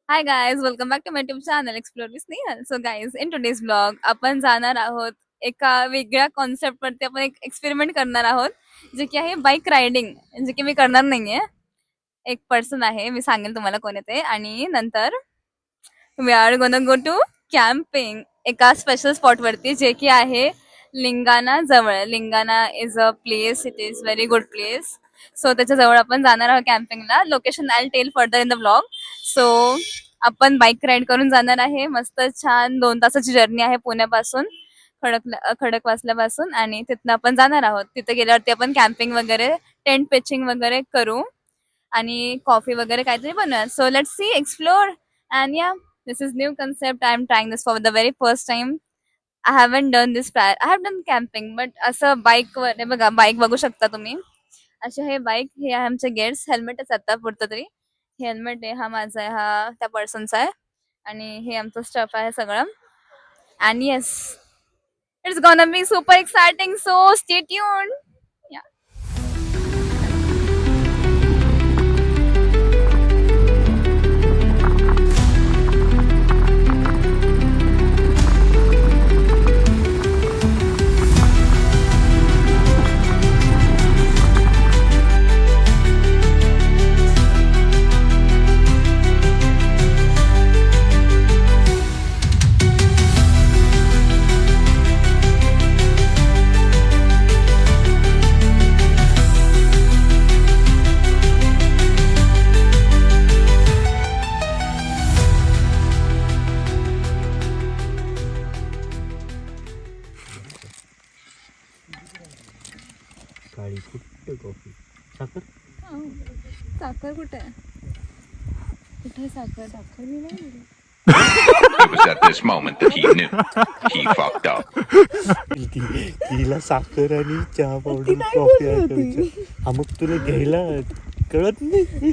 High guys, welcome back to my YouTube channel explore with Snehal. So guys, in today's blog आपण जाणार आहोत एका वेगळ्या कॉन्सेप्टवरती. आपण एक एक्सपेरिमेंट करणार आहोत, जे की आहे बाईक रायडिंग. जे की मी करणार नाहीये, एक पर्सन आहे, मी सांगेन तुम्हाला कोण आहे ते. आणि नंतर we are gonna go to camping एका स्पेशल स्पॉट वरती, जे की आहे लिंगाणा जवळ. Lingana is a place, it is very good place. So त्याच्या जवळ आपण जाणार आहोत कॅम्पिंगला. Location I tell further in the blog. So आपण बाईक राईड करून जाणार आहे. मस्त छान 2 तासाची जर्नी आहे पुण्यापासून, खडकवासल्यापासून. आणि तिथनं आपण जाणार आहोत. तिथे गेल्यावरती आपण कॅम्पिंग वगैरे, टेंट पिचिंग वगैरे करू आणि कॉफी वगैरे काहीतरी बनवूया. So let's see, explore. And yeah, this is new concept. I am trying this for the very first time. I haven't done this prior. I have done camping, but असं बाईकवर. बघा, bike बघू शकता तुम्ही. असे हे बाईक, हे आहे आमचे गेट्स. हेल्मेटच आता पुरतं तरी. हेल्मेट आहे, हा माझा आहे, हा त्या पर्सनचा आहे. आणि हे आमचं स्टफ आहे सगळं. And yes, it's gonna be super exciting. So stay tuned. काळी कुठे कॉफी साखर साखर कुठे आहे? कुठे साखर? साखर मी नाही. It was at this moment that he knew he fucked up. तिला साखर आणि चहा पावडर कॉफी आहे. हा मग तुला घ्यायला कळत नाही.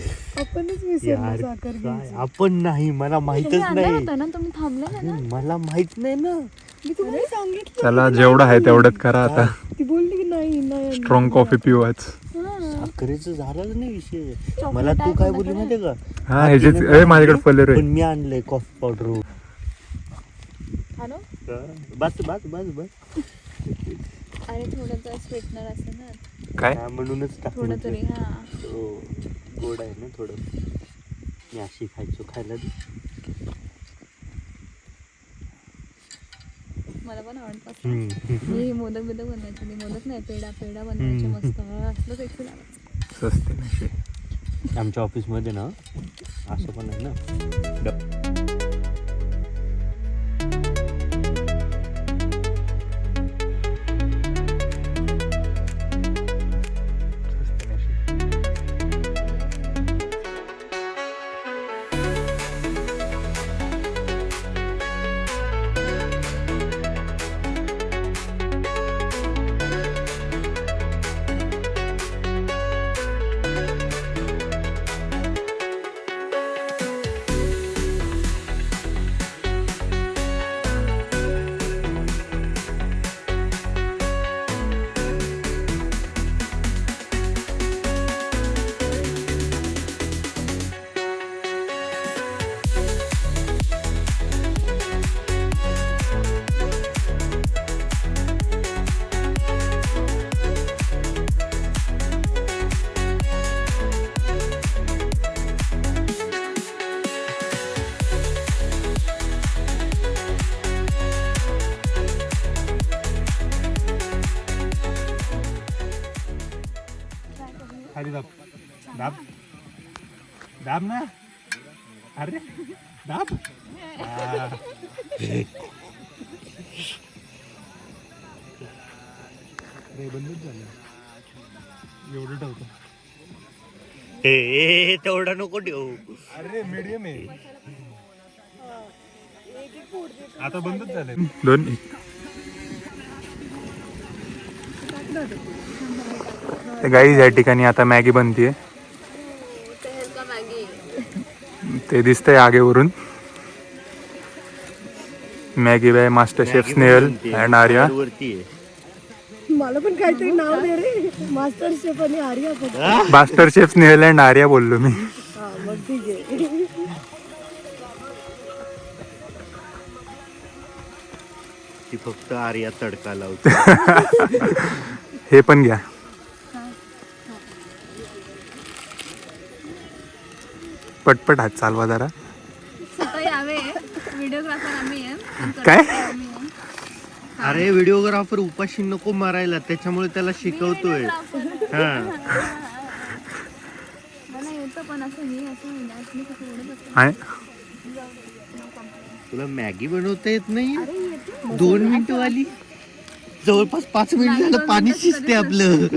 यार काय आपण नाही, मला माहितच नाही. तुम्ही थांबला ना. मला माहित नाही ना. मी तुम्हाला सांगितलं. चला, जेवढं आहे तेवढंच करा आता. ती बोलली की नाही स्ट्रॉंग कॉफी पिऊच. साखरेचं झालंच नाही विषय. मला तू काय बोलली माहितीये का? हा, ह्याचे माझ्याकडे फलेर पण आहे. मी आणलंय कॉफी पावडर. हॅलो. बस बस बस बस. अरे थोडं स्वीटनर असं ना, काय म्हणूनच थोडं तरी. टाकलं. हा, गोड आहे ना थोडं. मी अशी खायला दे. मला पण आवडतात. मी मोदक बनवायचे. मोदक नाही, पेढा बनवायचे मस्त. असलंच एक्सपिरियन्स. स्वस्त नशे. आमच्या ऑफिसमध्ये ना असं पण आहे ना. खाली दाब दाब दाब ना. अरे दाब. बंदच झालं. एवढं ठेवतो. तेवढा नको ठेवू. अरे मीडियम आहे. आता बंदच झालंय. दोन गाईज, या ठिकाणी आता मॅगी बनतीये. ते दिसतंय आगेवरून. Maggi by master chef Snehal and Arya. मला पण काहीतरी नाव दे रे. मास्टर शेफ आणि Arya. Master chef Snehal and Arya बोललो मी. हा, मग ठीक आहे. ती फक्त आर्या तडका लावते. हे पण घ्या. पटपट हात चालवा जरा. स्वतः यावे व्हिडिओग्राफर आम्ही आहे. काय? अरे व्हिडिओग्राफर उपाशी नको मारायला, त्याच्यामुळे त्याला शिकवतोय. हा मला येतं पण असं हे असं गॅस मी कसं ओढत असते. आहे तुला मॅगी बनवता येत नाही? 2 मिनिटं वाली जवळपास 5 मिनिट झालं पाणी शिजते आपलं.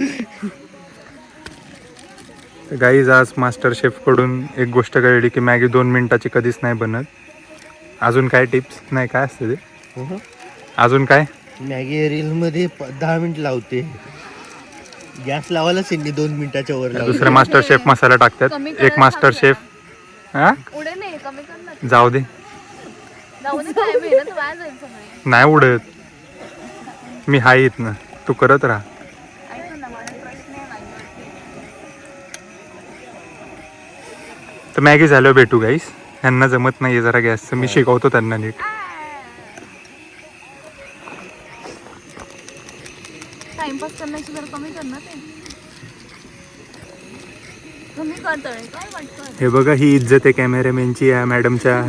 गाईज आज मास्टर शेफ कडून एक गोष्ट कळली की मॅगी 2 मिनिटाची कधीच नाही बनत. अजून काय टिप्स नाही काय असते ते? अजून काय? मॅगी रील मध्ये 10 मिनिट लावते. गॅस लावायला त्यांनी 2 मिनिटाच्या वर लावते. दुसरे मास्टर शेफ मसाला टाकतात. एक मास्टर शेफ हा उडे नाही कमी कर ना. जाऊ दे, जाऊ दे काय मेहनत वाया जाईल सगळी. नाही उडत. मी हाय इथनं, तू करत राहा. ऐक ना मला प्रश्न आहे माझ्यावरती. तर मॅगी झाल्यावर भेटू गाईस. यांना जमत नाहीये जरा गॅसचं, मी शिकवतो त्यांना नीट. टाइमपास करण्याची जर कमी कर ना ते. कमी करतोय काय वाटतं. हे बघा, ही इज्जत आहे कॅमेरामॅनची या मॅडमच्या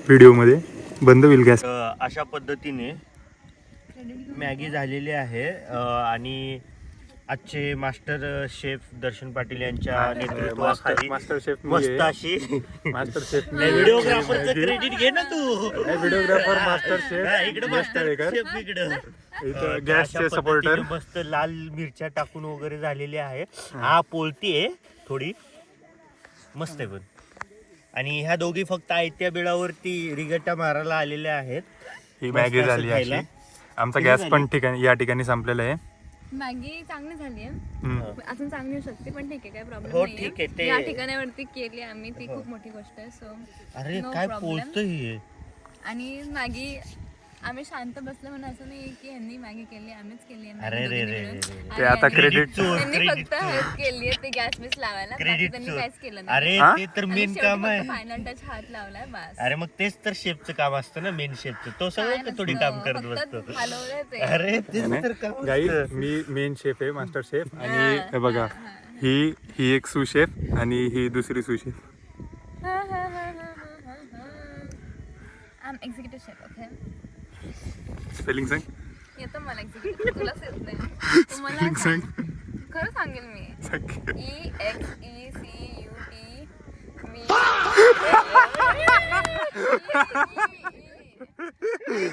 व्हिडिओमध्ये. बंद होईल गॅस. अशा पद्धतीने मॅगी झालेली आहे आणि आजचे मास्टर शेफ दर्शन पाटील यांच्या नेतृत्वाखाली मास्टर शेफ मस्त अशी मास्टर शेफ व्हिडिओग्राफरचं क्रेडिट घे ना तू. व्हिडिओग्राफर मास्टर शेफ इकडे मास्टर शेफ इकडं. गॅसचे सपोर्टर. मस्त लाल मिरच्या टाकून वगैरे झालेली आहे. हा पोळती आहे थोडी मस्त आहे पण. आणि ह्या दोघी फक्त आयत्या बिळावरती रिगट्टा मारायला आलेल्या आहेत. ही मॅगी झाली अशी. आमचा गॅस पण ठिकाणी या ठिकाणी संपलेला आहे. मॅगी चांगली झाली आहे. हम्म. अजून चांगली होऊ शकते पण ठीक आहे काय प्रॉब्लेम हो, नाही. ठीक आहे, ते- या ठिकाणावरती केली आम्ही ती खूप मोठी गोष्ट आहे. सो अरे No काय problem. पोळतं हे. आणि मॅगी आम्ही शांत बसलो म्हणून असं नाही की ह्यांनी मॅगी केली आम्हीच केली आहे. अरे मॅगी रे दोघींनी रे मिळून. रे रे. आणि ते आता यांनी- क्रेडिट त्यांनी फक्त हेल्प केली आहे ते गॅस मिस लावायला. बाकी क्रेडिट त्यांनी काहीच केलं नाही. अरे हा? ते तर मेन काम आहे. फायनल टच हात लावलाय बस. अरे मग तेच तर शेफचं काम असतं ना, मेन शेफचं. तो सगळं का थोडी काम करत बसतो. हलवलंय ते. अरे तेच तर काम गाईज असतं. मी मेन शेफ आहे, मास्टर शेफ. आणि हे बघा, ही एक सू शेफ आणि ही दुसरी sous chef. I am executive chef. Okay spelling सांग. येतं मला एक्झिक्युटिव्ह. तुलाच येत नाही. तू मला स्पेलिंग सांग. खरं सांगेल मी. सांग.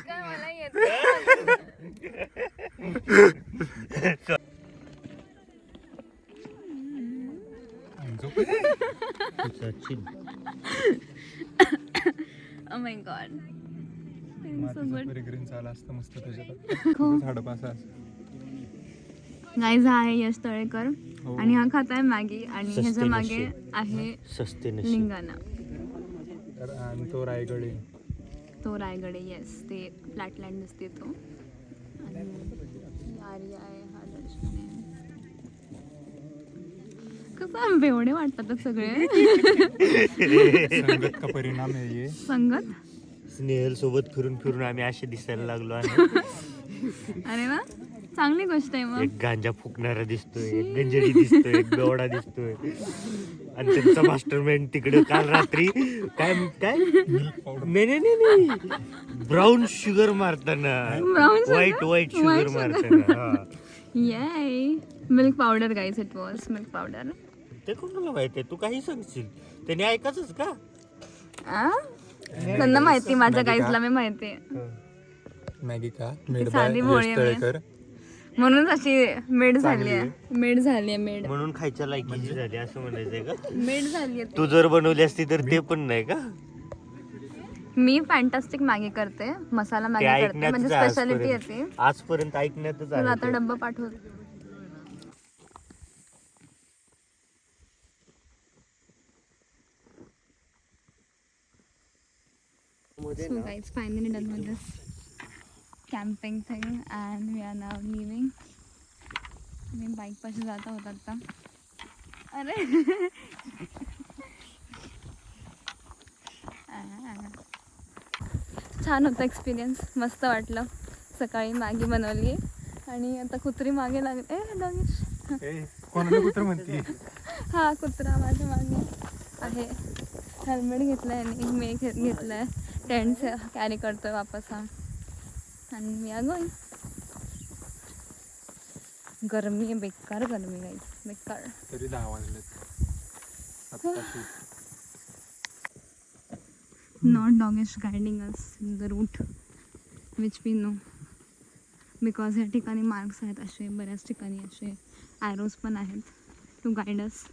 काय मला येत Sachin. Oh my God. Guys हा आहे यश तळेकर आणि हा खात आहे मॅगी आणि ह्याच्या मागे आहे सस्ते लिंगाणा. आणि तो रायगड आहे. तो रायगड आहे. येस ते फ्लॅटलँड दिसते तो. आणि ही आर्या आहे, हा दर्शन आहे. कसं बेवडे वाटतात सगळे. संगत का परिणाम आहे ये. संगत. स्नेहल सोबत फिरून फिरून आम्ही असे दिसायला लागलो आहे. अरे वा, चांगली गोष्ट आहे मग. एक गांजा फुकणारा दिसतोय, एक गंजडी दिसतोय, एक बेवडा दिसतोय. आणि त्यांचा मास्टरमाइंड तिकडे काल रात्री काय काय नाही ब्राऊन शुगर मारताना, Brown sugar? White sugar White sugar. मारताना. हा. Yay. Milk powder guys, it was milk powder. ते कोणाला माहिती आहे? तू काही सांगशील त्याने ऐकायचंच का? त्यांना माहिती, माझ्या गाईजला मी माहिती. मॅगी का मेड साधी बाय भोळी यश आहे. तळेकर. म्हणून अशी मेड झाली आहे. मेड झाली आहे. मेड म्हणून खायच्या लायकीची झाली असं म्हणायचंय का? मेड झाली आहे. तू जर बनवली असती तर ते पण नाही का? मी फॅन्टास्टिक मॅगी करते, मसाला ते मॅगी करते, म्हणजे ऐकण्यातच स्पेशालिटी आजपर्यंत येते. आजपर्यंत ऐकण्यातच तुला आता आहे ते. डब्बा पाठवते. So guys, finally done with this camping thing and we are now leaving. Me bike पाशी जात होत आता. अरे छान होता एक्सपिरियन्स, मस्त वाटलं. सकाळी मॅगी बनवली आणि आता कुत्री मागे लागले. डॉगेश कोणाला कुत्र म्हणते? हा कुत्रा माझ्या मागे आहे. हेल्मेट घेतलं आहे आणि मी घेतलं आहे. टेंट कॅरी करतोय वापस हा. आणि मी गोईंग. गरमी आहे, बेकार गरमी गाईस, बेकार. तरी 10 वाजलेत. Not Doggish guiding us in the route which we know, because ह्या ठिकाणी मार्क्स आहेत असे, बऱ्याच ठिकाणी असे ॲरोज पण आहेत to guide us.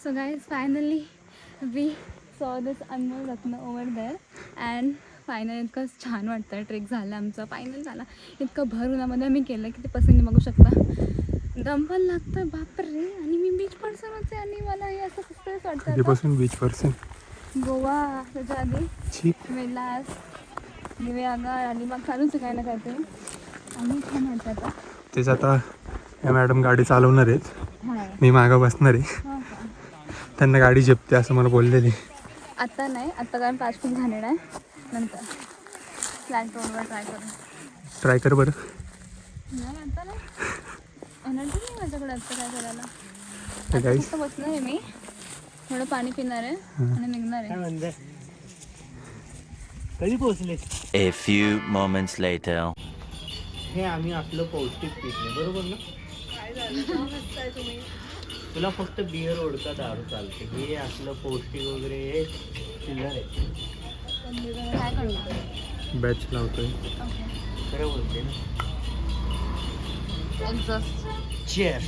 So guys, finally we saw this Anmol Ratna over there and final इतकं छान वाटतं. ट्रेक झालं आमचं, फायनल झाला. इतकं भर उन्हामध्ये आम्ही केलं की ते पसंती बघू शकता. दम पण लागतं बापरे. आणि मी बीच पर्सन होते आणि मला हे असं कसंच वाटतं. कधीपासून बीच पर्सन? गोवा त्याच्या आधी वेलास दिव्यागा अलिबाग चालूच काय ना काहीतरी. आणि छान वाटतं आता. तेच आता या मॅडम गाडी चालवणार आहेत, हां मी मागं बसणार आहे. हां का. त्यांना गाडी झेपते असं मला बोललेली. आता नाही, आता कारण 5 फूट घाणेरडा आहे. नंतर फ्लॅट रोडवर ट्राय कर बरं. नाही आता नाही, एनर्जी नाही माझ्याकडे आता काय करायला. तर आता guys, फक्त बसणार आहे मी, थोडं पाणी पिणार आहे आणि निघणार काय आहे. म्हणते? कधी पोहोचले? A few moments later. हे आम्ही आपलं पौष्टिक पिकले, बरोबर ना? तुला फक्त बियर ओढता दारू चालते, हे असलं पौष्टिक वगैरे हे चिल्लर आहे. काय करणार? बॅच लावतोय. खरं बोलते ना. एक्झॉस्ट. Cheers.